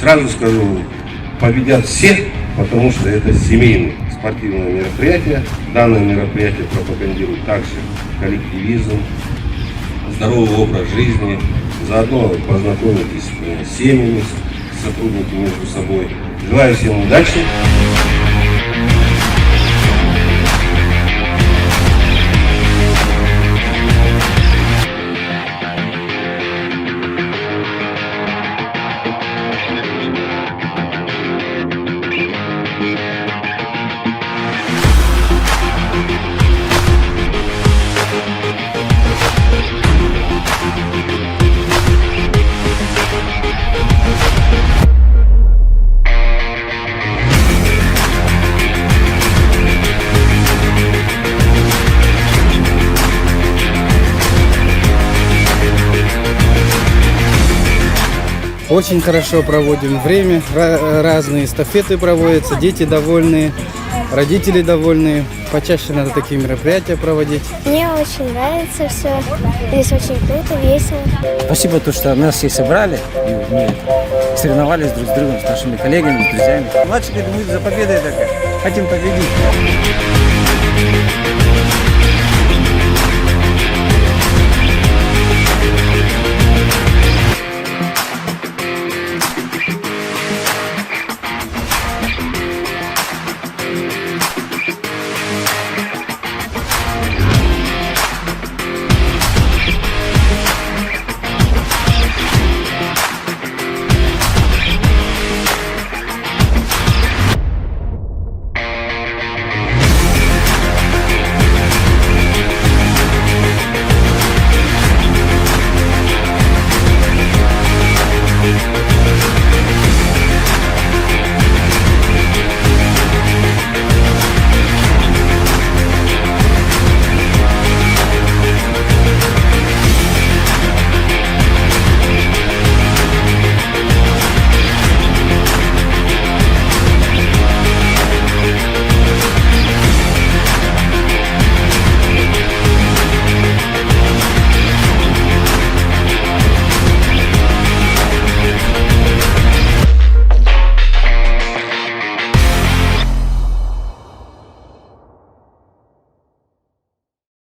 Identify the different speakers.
Speaker 1: Сразу скажу, победят все, потому что это семейное спортивное мероприятие. Данное мероприятие пропагандирует также коллективизм, здоровый образ жизни. Заодно познакомитесь с семьями, с сотрудниками между собой. Желаю всем удачи!
Speaker 2: Очень хорошо проводим время, разные эстафеты проводятся, дети довольные, родители довольные. Почаще надо такие мероприятия проводить.
Speaker 3: Мне очень нравится все, здесь очень круто, весело.
Speaker 4: Спасибо, то, что нас всех собрали, и мы соревновались друг с другом, с нашими коллегами, с друзьями. Младшие говорят, мы за победой хотим победить.